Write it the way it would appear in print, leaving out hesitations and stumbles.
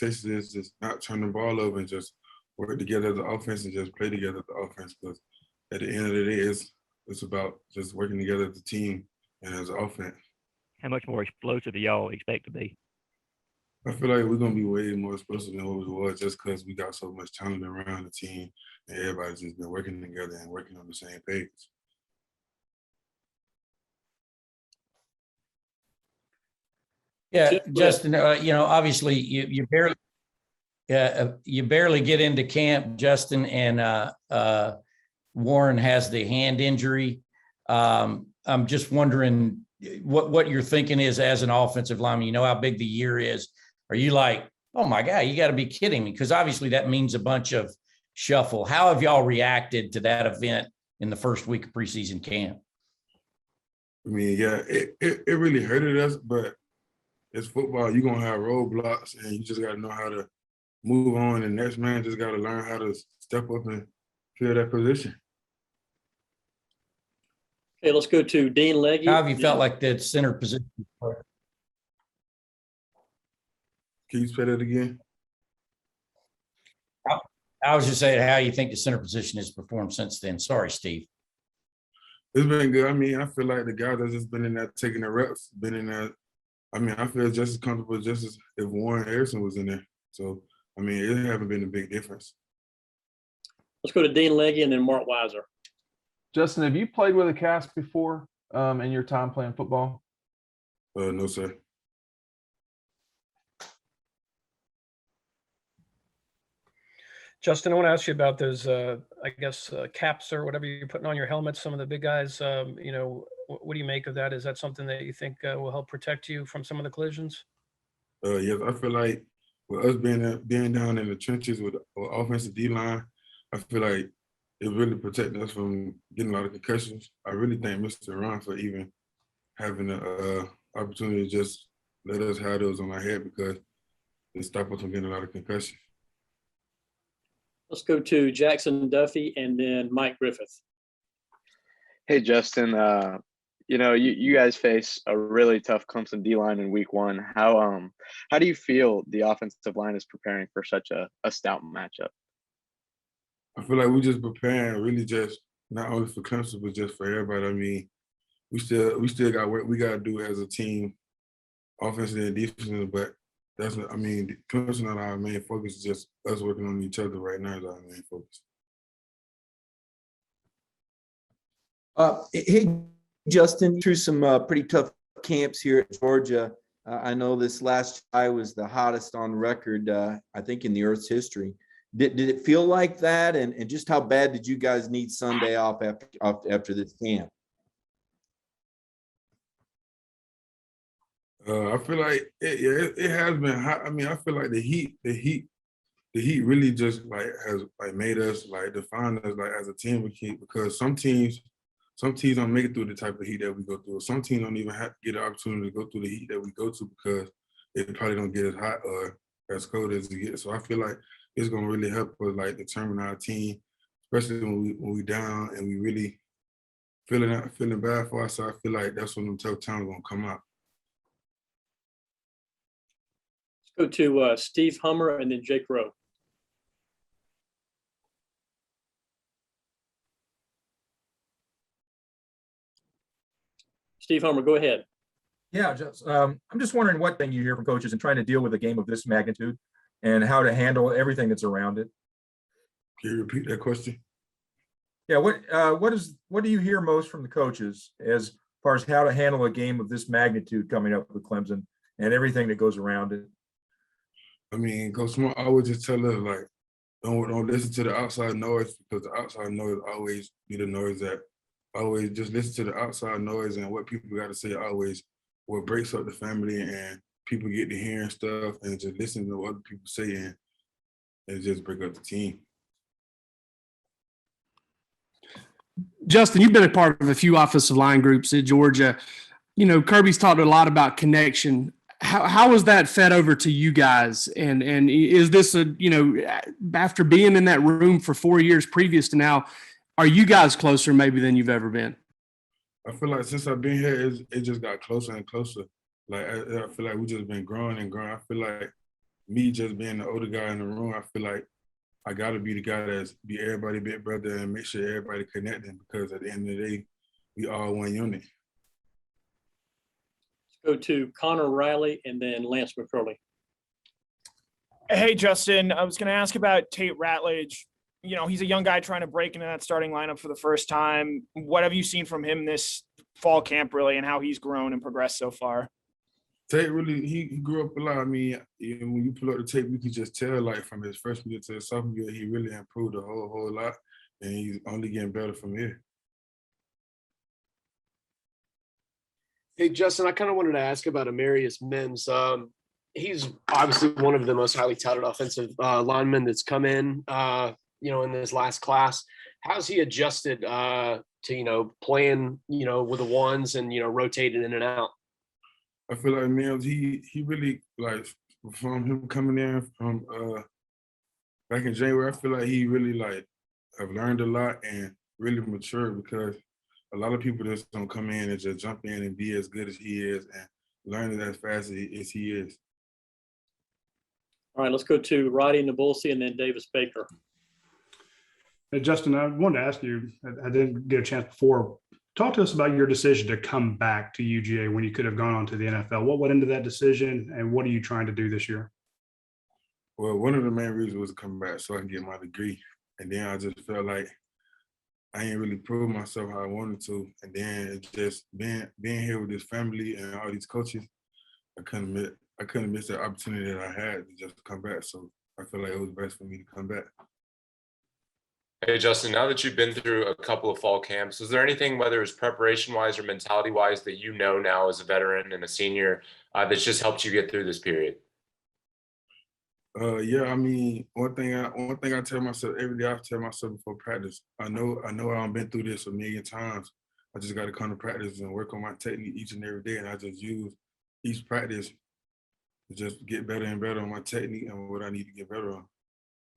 expectation is just not turn the ball over and just work together as the offense and just play together as the offense. Because at the end of the day, it's about just working together as a team and as an offense. How much more explosive do y'all expect to be? I feel like we're gonna be way more explosive than what we were just because we got so much talent around the team and everybody's just been working together and working on the same page. Yeah, Justin, obviously you barely get into camp, Justin, and Warren has the hand injury. I'm just wondering what your thinking is as an offensive lineman. You know how big the year is. Are you like, oh my God, you got to be kidding me? Because obviously that means a bunch of shuffle. How have y'all reacted to that event in the first week of preseason camp? I mean, yeah, it really hurted us, but it's football. You're going to have roadblocks, and you just got to know how to move on. And next man just got to learn how to step up and fill that position. Okay, let's go to Dean Legge. How have you felt like that center position? Can you say that again? I was just saying how you think the center position has performed since then. Sorry, Steve. It's been good. I mean, I feel like the guys that's just been in there taking the reps, been in there. I mean, I feel just as comfortable just as if Warren Harrison was in there. So, I mean, it hasn't been a big difference. Let's go to Dean Legge and then Mark Weiser. Justin, have you played with a cast before in your time playing football? No, sir. Justin, I want to ask you about those, caps or whatever you're putting on your helmets. Some of the big guys, what do you make of that? Is that something that you think will help protect you from some of the collisions? Yes, I feel like with us being down in the trenches with offensive D-line, I feel like it really protected us from getting a lot of concussions. I really thank Mr. Ron for even having the opportunity to just let us have those on our head because it stopped us from getting a lot of concussions. Let's go to Jackson Duffy and then Mike Griffith. Hey, Justin, you guys face a really tough Clemson D-line in week one. How do you feel the offensive line is preparing for such a stout matchup? I feel like we're just preparing really just not only for Clemson, but just for everybody. I mean, we still got work we got to do as a team, offensively and defensively, but Clemson not our main focus. Is just us working on each other right now is our main focus. Hey, Justin, through some pretty tough camps here at Georgia. I know this last July was the hottest on record, I think, in the Earth's history. Did it feel like that? And just how bad did you guys need Sunday off after this camp? I feel like it has been hot. I mean, I feel like the heat really just has made us define us as a team because some teams don't make it through the type of heat that we go through. Some teams don't even have to get an opportunity to go through the heat that we go to because they probably don't get as hot or as cold as it gets. So I feel like it's gonna really help us determine our team, especially when we down and we really feeling bad for us. So I feel like that's when them tough times gonna come out. Let's go to Steve Hummer and then Jake Rowe. Steve Hummer, go ahead. Yeah, I'm just wondering what thing you hear from coaches and trying to deal with a game of this magnitude and how to handle everything that's around it. Can you repeat that question? Yeah, what do you hear most from the coaches as far as how to handle a game of this magnitude coming up with Clemson and everything that goes around it? I mean, Coach Smart always just tell us don't listen to the outside noise because the outside noise always be the noise that always just listen to the outside noise and what people got to say always what breaks up the family and people get to hearing stuff and just listen to what other people say and just break up the team. Justin, you've been a part of a few offensive line groups at Georgia. You know, Kirby's talked a lot about connection. How was that fed over to you guys? And is this after being in that room for 4 years previous to now, are you guys closer maybe than you've ever been? I feel like since I've been here, it just got closer and closer. I feel like we just been growing and growing. I feel like me just being the older guy in the room, I feel like I gotta be the guy that's be everybody big brother and make sure everybody connecting, because at the end of the day, we all one unit. Let's go to Connor Riley and then Lance McCurley. Hey, Justin, I was going to ask about Tate Ratledge. You know, he's a young guy trying to break into that starting lineup for the first time. What have you seen from him this fall camp, really, and how he's grown and progressed so far? Tate really, he grew up a lot. I mean, when you pull up the tape, you can just tell, like, from his freshman year to his sophomore year, he really improved a whole lot, and he's only getting better from here. Hey, Justin, I kind of wanted to ask about Amarius Mims. He's obviously one of the most highly touted offensive linemen that's come in, in this last class. How's he adjusted to, playing, with the ones and, rotating in and out? I feel like Mims, he really, like, from him coming in from back in January, I feel like he really, like, have learned a lot and really matured, because a lot of people just don't come in and just jump in and be as good as he is and learn it as fast as he is. All right, let's go to Roddy Nabulsi and then Davis Baker. Hey, Justin, I wanted to ask you, I didn't get a chance before. Talk to us about your decision to come back to UGA when you could have gone on to the NFL. What went into that decision, and what are you trying to do this year? Well, one of the main reasons was to come back so I can get my degree. And then I just felt like I ain't really proved myself how I wanted to. And then it just being here with this family and all these coaches, I couldn't miss the opportunity that I had to just come back. So I feel like it was best for me to come back. Hey, Justin, now that you've been through a couple of fall camps, is there anything, whether it's preparation-wise or mentality-wise, that you know now as a veteran and a senior that's just helped you get through this period? Yeah, I mean, one thing I tell myself every day, I tell myself before practice, I know I've been through this a million times. I just got to come to practice and work on my technique each and every day, and I just use each practice to just get better and better on my technique and what I need to get better on.